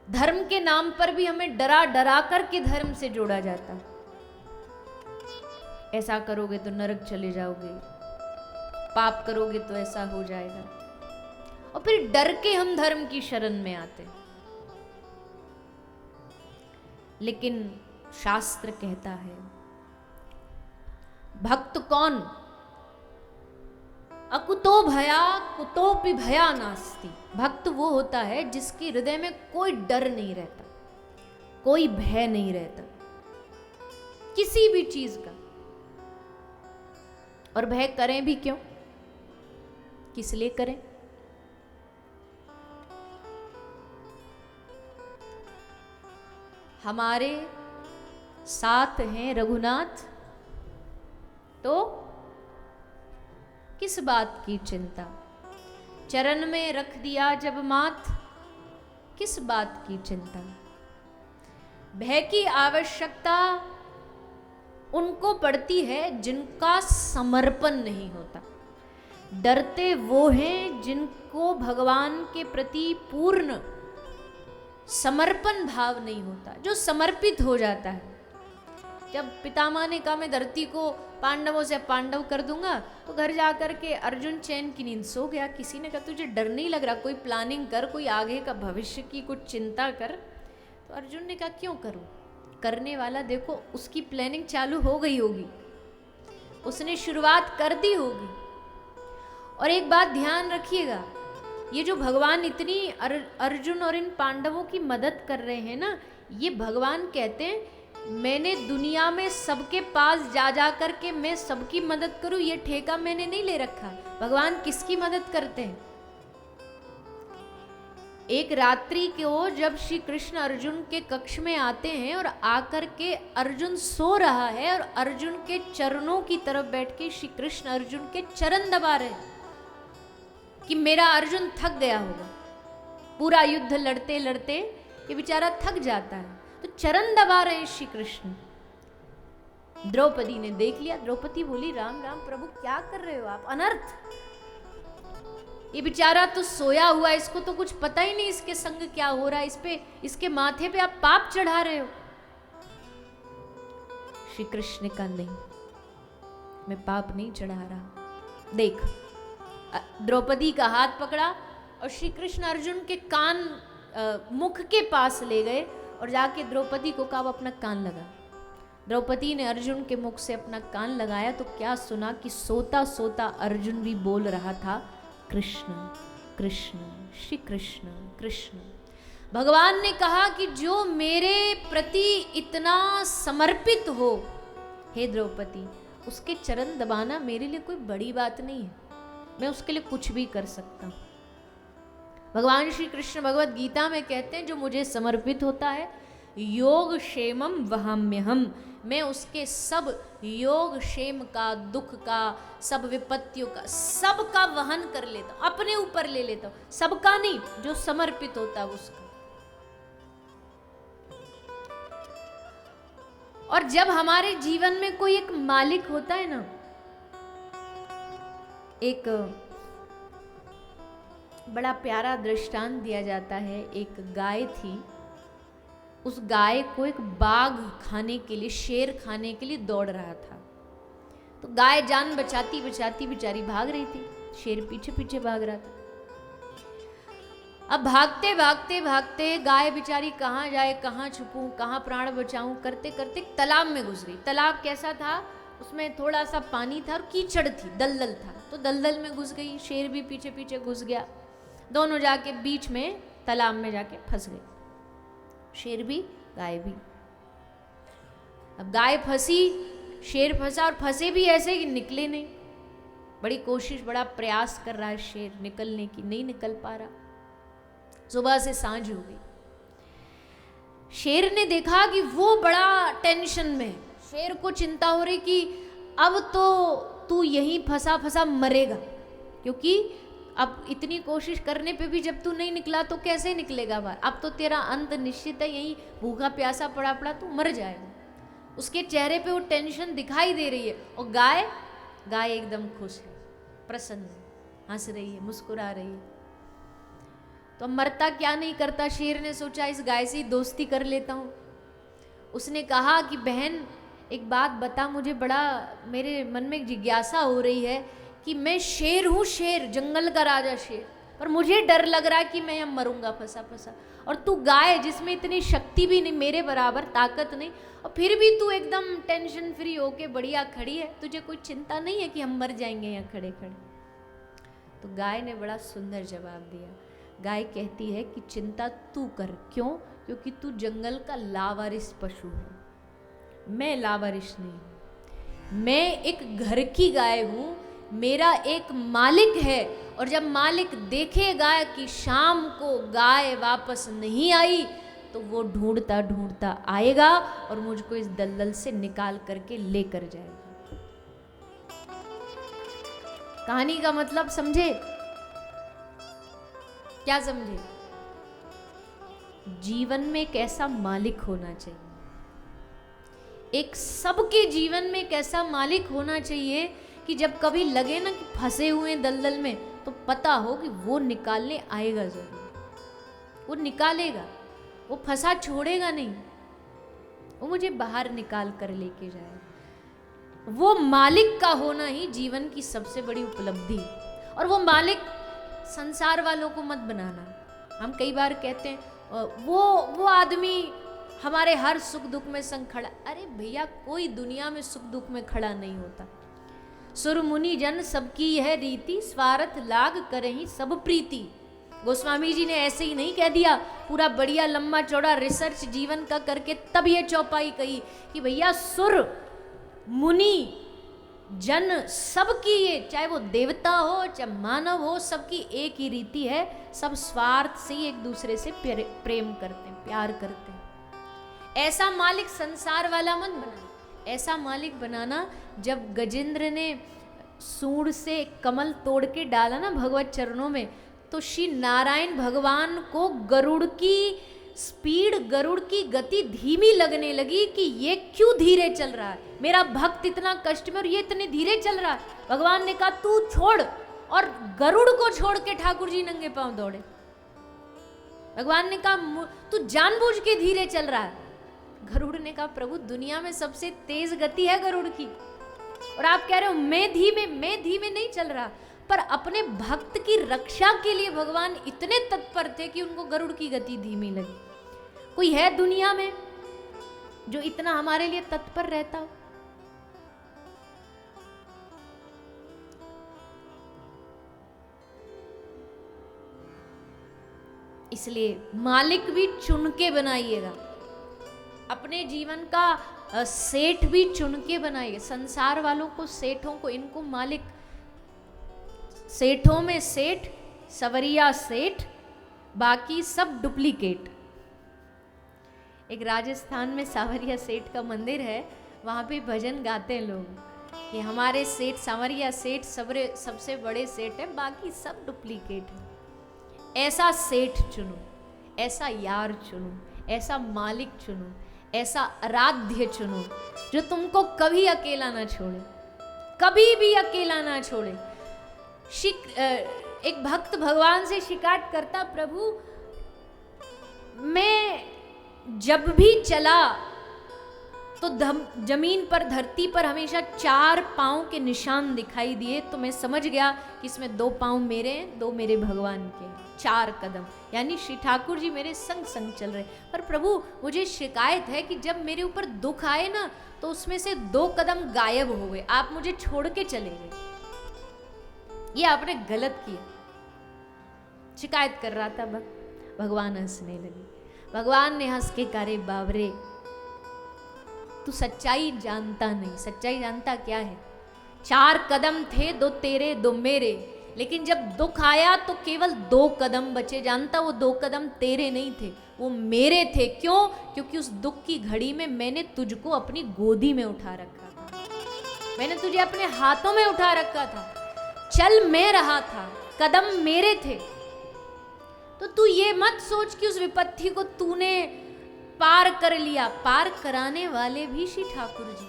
धर्म के नाम पर भी हमें डरा डरा करके धर्म से जोड़ा जाता है। ऐसा करोगे तो नरक चले जाओगे, पाप करोगे तो ऐसा हो जाएगा, और फिर डर के हम धर्म की शरण में आते। लेकिन शास्त्र कहता है भक्त कौन? अकुतो भया कुतोपि भया नास्ति। भक्त वो होता है जिसके हृदय में कोई डर नहीं रहता, कोई भय नहीं रहता किसी भी चीज का। और भय करें भी क्यों, किस लिए करें? हमारे साथ हैं रघुनाथ, तो किस बात की चिंता? चरण में रख दिया जब माथ, किस बात की चिंता? भय की आवश्यकता उनको पड़ती है जिनका समर्पण नहीं होता। डरते वो हैं जिनको भगवान के प्रति पूर्ण समर्पण भाव नहीं होता, जो समर्पित हो जाता है। जब पितामह ने कहा मैं धरती को पांडवों से पांडव कर दूंगा, तो घर जाकर के अर्जुन चैन की नींद सो गया। किसी ने कहा तुझे डर नहीं लग रहा, कोई प्लानिंग कर, कोई आगे का भविष्य की कुछ चिंता कर। तो अर्जुन ने कहा क्यों करूं, करने वाला देखो उसकी प्लानिंग चालू हो गई होगी, उसने शुरुआत कर दी होगी। और एक बात ध्यान रखिएगा, ये जो भगवान इतनी अर्जुन और इन पांडवों की मदद कर रहे हैं ना, ये भगवान कहते हैं मैंने दुनिया में सबके पास जा जा करके मैं सबकी मदद करूं, ये ठेका मैंने नहीं ले रखा। भगवान किसकी मदद करते हैं? एक रात्रि को जब श्री कृष्ण अर्जुन के कक्ष में आते हैं और आकर के अर्जुन सो रहा है और अर्जुन के चरणों की तरफ बैठ के श्री कृष्ण अर्जुन के चरण दबा रहे हैं कि मेरा अर्जुन थक गया होगा, पूरा युद्ध लड़ते लड़ते ये बेचारा थक जाता है, तो चरण दबा रहे हैं श्री कृष्ण। द्रौपदी ने देख लिया, द्रौपदी बोली राम राम प्रभु क्या कर रहे हो आप, अनर्थ। ये बेचारा तो सोया हुआ, इसको तो कुछ पता ही नहीं इसके संग क्या हो रहा है, इस पे इसके माथे पे आप पाप चढ़ा रहे हो। श्री कृष्ण का नहीं, मैं पाप नहीं चढ़ा रहा। देख, द्रौपदी का हाथ पकड़ा और श्री कृष्ण अर्जुन के कान मुख के पास ले गए और जाके द्रौपदी को कहा अपना कान लगा। द्रौपदी ने अर्जुन के मुख से अपना कान लगाया तो क्या सुना कि सोता सोता अर्जुन भी बोल रहा था कृष्ण कृष्ण श्री कृष्ण कृष्ण। भगवान ने कहा कि जो मेरे प्रति इतना समर्पित हो हे द्रौपदी, उसके चरण दबाना मेरे लिए कोई बड़ी बात नहीं है, मैं उसके लिए कुछ भी कर सकता हूं। भगवान श्री कृष्ण भगवत गीता में कहते हैं जो मुझे समर्पित होता है योग क्षेमम वहाम्यहम, मैं उसके सब योग क्षेम का, दुख का, सब विपत्तियों का, सबका वहन कर लेता हूं, अपने ऊपर ले लेता हूं। सबका नहीं, जो समर्पित होता है उसका। और जब हमारे जीवन में कोई एक मालिक होता है ना, एक बड़ा प्यारा दृष्टांत दिया जाता है। एक गाय थी, उस गाय को एक बाघ खाने के लिए, शेर खाने के लिए दौड़ रहा था। तो गाय जान बचाती बचाती बेचारी भाग रही थी, शेर पीछे पीछे भाग रहा था। अब भागते भागते भागते गाय बेचारी कहाँ जाए, कहाँ छुपूं, कहाँ प्राण बचाऊं करते करते तालाब में घुस गई। तालाब कैसा था, उसमें थोड़ा सा पानी था और कीचड़ थी, दलदल था, तो दलदल में घुस गई। शेर भी पीछे पीछे घुस गया, दोनों जाके बीच में तालाब में जाके फंस गए, शेर भी गाय भी। अब गाय फंसी, शेर फंसा, और फंसे भी ऐसे कि निकले नहीं। बड़ी कोशिश, बड़ा प्रयास कर रहा है शेर निकलने की, नहीं निकल पा रहा। सुबह से सांझ हो गई। शेर ने देखा कि वो बड़ा टेंशन में, शेर को चिंता हो रही कि अब तो तू यहीं फंसा फंसा मरेगा, क्योंकि अब इतनी कोशिश करने पे भी जब तू नहीं निकला तो कैसे निकलेगा बाहर, अब तो तेरा अंत निश्चित है, यहीं भूखा प्यासा पड़ा पड़ा तू मर जाएगा। उसके चेहरे पे वो टेंशन दिखाई दे रही है। और गाय एकदम खुश है, प्रसन्न है, हंस रही है, मुस्कुरा रही है। तो मरता क्या नहीं करता। शेर ने सोचा इस गाय से ही दोस्ती कर लेता हूँ। उसने कहा कि बहन एक बात बता, मुझे बड़ा मेरे मन में एक जिज्ञासा हो रही है कि मैं शेर हूँ, शेर, जंगल का राजा शेर, पर मुझे डर लग रहा है कि मैं अब मरूंगा फंसा फंसा, और तू गाय जिसमें इतनी शक्ति भी नहीं, मेरे बराबर ताकत नहीं, और फिर भी तू एकदम टेंशन फ्री होके बढ़िया खड़ी है, तुझे कोई चिंता नहीं है कि हम मर जाएंगे यहाँ खड़े खड़े। तो गाय ने बड़ा सुंदर जवाब दिया। गाय कहती है कि चिंता तू कर। क्यों? क्योंकि तू जंगल का लावारिस पशु है, मैं लावारिस नहीं। मैं एक घर की गाय हूँ, मेरा एक मालिक है, और जब मालिक देखेगा कि शाम को गाय वापस नहीं आई तो वो ढूंढता ढूंढता आएगा और मुझको इस दलदल से निकाल करके लेकर जाएगा। कहानी का मतलब समझे? क्या समझे? जीवन में एक ऐसा मालिक होना चाहिए, एक सबके जीवन में एक ऐसा मालिक होना चाहिए कि जब कभी लगे ना कि फंसे हुए दलदल में, तो पता हो कि वो निकालने आएगा जरूर, वो निकालेगा, वो फंसा छोड़ेगा नहीं, वो मुझे बाहर निकाल कर लेके जाएगा। वो मालिक का होना ही जीवन की सबसे बड़ी उपलब्धि। और वो मालिक संसार वालों को मत बनाना। हम कई बार कहते हैं वो आदमी हमारे हर सुख दुख में संग खड़ा। अरे भैया, कोई दुनिया में सुख दुख में खड़ा नहीं होता। सुर मुनि जन सबकी यह रीति, स्वार्थ लाग करहि सब प्रीति। गोस्वामी जी ने ऐसे ही नहीं कह दिया, पूरा बढ़िया लंबा चौड़ा रिसर्च जीवन का करके तब ये चौपाई कही कि भैया सुर मुनि जन सबकी, ये चाहे वो देवता हो चाहे मानव हो, सबकी एक ही रीति है, सब स्वार्थ से ही एक दूसरे से प्रेम करते हैं, प्यार करते हैं। ऐसा मालिक संसार वाला मत बनाना। ऐसा मालिक बनाना, जब गजेंद्र ने सूंड से कमल तोड़ के डाला ना भगवत चरणों में, तो श्री नारायण भगवान को गरुड़ की स्पीड, गरुड़ की गति धीमी लगने लगी कि ये क्यों धीरे चल रहा है, मेरा भक्त इतना कष्ट में और ये इतने धीरे चल रहा है। भगवान ने कहा तू छोड़, और गरुड़ को छोड़ के ठाकुर जी नंगे पांव दौड़े। भगवान ने कहा तू जानबूझ के धीरे चल रहा है। गरुड़ ने कहा प्रभु, दुनिया में सबसे तेज गति है गरुड़ की, और आप कह रहे हो मैं धीमे नहीं चल रहा। पर अपने भक्त की रक्षा के लिए भगवान इतने तत्पर थे कि उनको गरुड़ की गति धीमी लगी। कोई है दुनिया में जो इतना हमारे लिए तत्पर रहता हो? इसलिए मालिक भी चुन के बनाइएगा, अपने जीवन का सेठ भी चुन के बनाइए। संसार वालों को, सेठों को, इनको मालिक, सेठों में सेठ, सवरिया सेठ, बाकी सब डुप्लीकेट। एक राजस्थान में सावरिया सेठ का मंदिर है, वहाँ पे भजन गाते हैं लोग कि हमारे सेठ सावरिया सेठ सबसे बड़े सेठ है, बाकी सब डुप्लीकेट है। ऐसा सेठ चुनो, ऐसा यार चुनो, ऐसा मालिक चुनो, ऐसा आराध्य चुनो जो तुमको कभी अकेला ना छोड़े, कभी भी अकेला ना छोड़े। एक भक्त भगवान से शिकायत करता, प्रभु मैं जब भी चला तो जमीन पर, धरती पर हमेशा 4 पांव के निशान दिखाई दिए, तो मैं समझ गया कि इसमें 2 पांव मेरे हैं, 2 मेरे भगवान के। 4 कदम, यानी श्री ठाकुर जी मेरे संग संग चल रहे। पर प्रभु मुझे शिकायत है कि जब मेरे ऊपर दुख आए ना, तो उसमें से 2 कदम गायब हो गए, आप मुझे छोड़ के चले गए, ये आपने गलत किया। शिकायत कर रहा था भगवान हंसने लगे। भगवान ने हंस के कहा, बाबरे तू सच्चाई जानता नहीं। सच्चाई जानता क्या है? 4 कदम थे, 2 तेरे 2 मेरे, लेकिन जब दुख आया तो केवल 2 कदम बचे। जानता, वो 2 कदम तेरे नहीं थे, वो मेरे थे। क्यों? क्योंकि उस दुख की घड़ी में मैंने तुझको अपनी गोदी में उठा रखा था, मैंने तुझे अपने हाथों में उठा रखा था, चल मैं रहा था, कदम मेरे थे। तो तू ये मत सोच कि उस विपत्ति को तूने पार कर लिया। पार कराने वाले भी श्री ठाकुर जी,